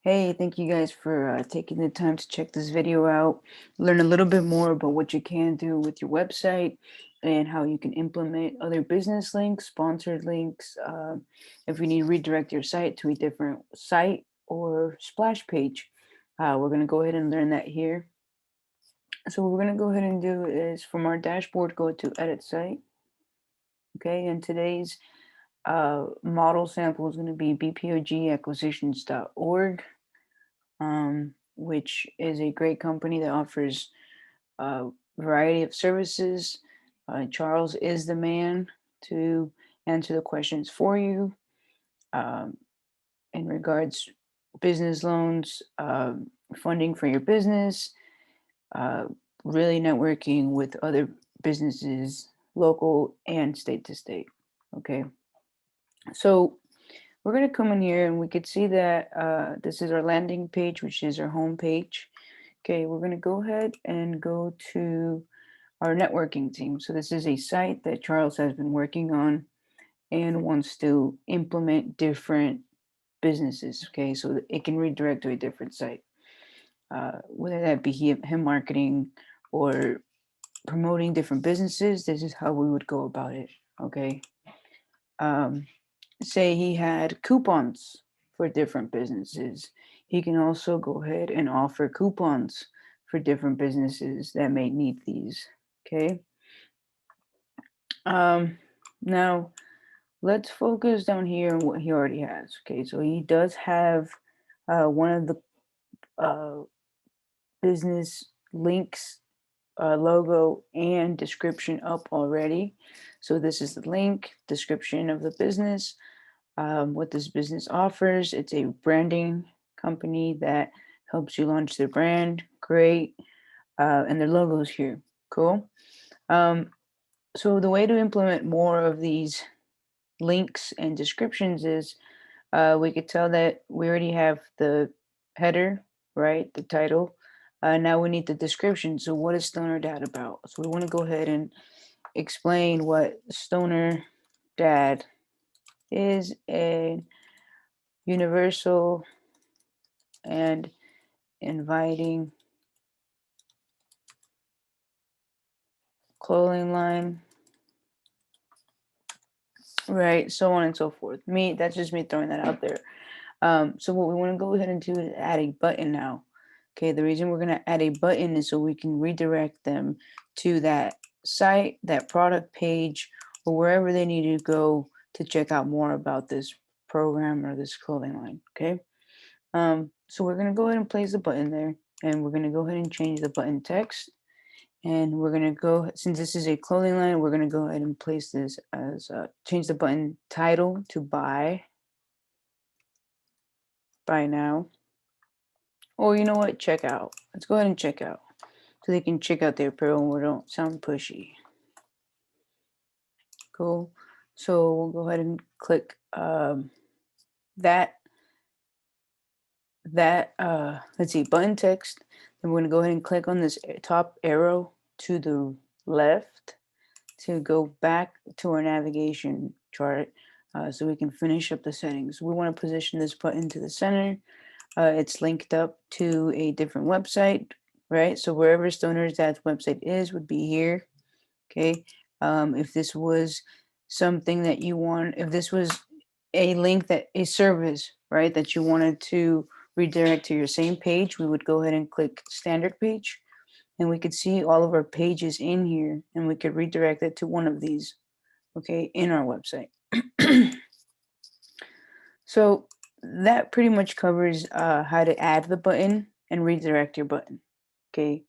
Hey, thank you guys for taking the time to check this video out, learn a little bit more about what you can do with your website and how you can implement other business links, sponsored links, if you need to redirect your site to a different site or splash page. We're going to go ahead and learn that here. So what we're going to go ahead and do is from our dashboard, go to edit site. Okay, and today's model sample is going to be bpogacquisitions.org. Which is a great company that offers a variety of services. Charles is the man to answer the questions for you um, in regards business loans, funding for your business, uh, really networking with other businesses, local and state to state. Okay, so we're going to come in here and we could see that this is our landing page, which is our home page. Okay, we're going to go ahead and go to our networking team. So this is a site that Charles has been working on and wants to implement different businesses. Okay, so that it can redirect to a different site, whether that be him marketing or promoting different businesses. This is how we would go about it. Okay, um, say he had coupons for different businesses. He can also go ahead and offer coupons for different businesses that may need these. Okay. Um, Now let's focus down here on what he already has. Okay, so he does have one of the uh, business links, logo, and description up already. So this is the link, description of the business, what this business offers. It's a branding company that helps you launch their brand. Great. And their logos here. Cool. Um, so the way to implement more of these links and descriptions is we could tell that we already have the header, right? The title. Now we need the description. So what is Stoner Dad about? So we want to go ahead and explain what Stoner Dad is: a universal and inviting clothing line, right? So on and so forth. That's just me throwing that out there. So what we want to go ahead and do is add a button now. Okay, the reason we're going to add a button is so we can redirect them to that site, that product page, or wherever they need to go to check out more about this program or this clothing line. Okay, so we're going to go ahead and place the button there, and we're going to go ahead and change the button text. And we're going to go, since this is a clothing line, we're going to go ahead and place this as change the button title to buy now. Or you know what? Check out. Let's go ahead and check out. So they can check out their apparel and we don't sound pushy. Cool. So we'll go ahead and click that let's see, button text. Then we're going to go ahead and click on this top arrow to the left to go back to our navigation chart so we can finish up the settings. We want to position this button to the center. It's linked up to a different website, right? So wherever Stoner's Dad's website is would be here. Okay. If this was something that you want, if this was a link that a service, right, that you wanted to redirect to your same page, we would go ahead and click standard page and we could see all of our pages in here and we could redirect it to one of these, okay, in our website. So that pretty much covers how to add the button and redirect your button. Okay.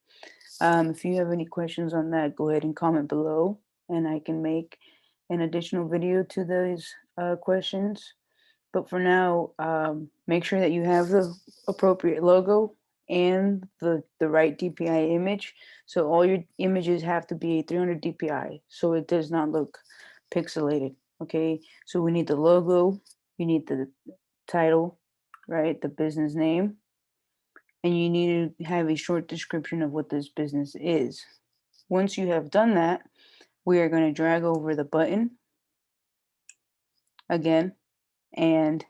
If you have any questions on that, go ahead and comment below and I can make an additional video to those questions. But for now, make sure that you have the appropriate logo and the right DPI image. So all your images have to be 300 DPI so it does not look pixelated. Okay, so we need the logo, you need the title, right? The business name, and you need to have a short description of what this business is. Once you have done that, we are going to drag over the button again, and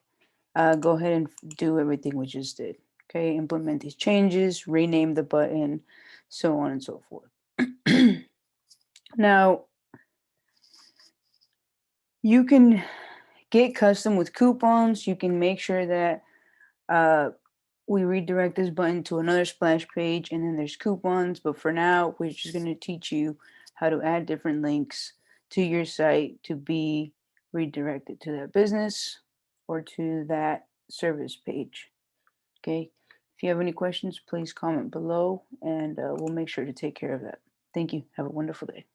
go ahead and do everything we just did. Okay, implement these changes, rename the button, so on and so forth. Now, you can get custom with coupons. You can make sure that uh, we redirect this button to another splash page, and then there's coupons. But for now, we're just going to teach you how to add different links to your site to be redirected to that business or to that service page. Okay. If you have any questions, please comment below and we'll make sure to take care of that. Thank you. Have a wonderful day.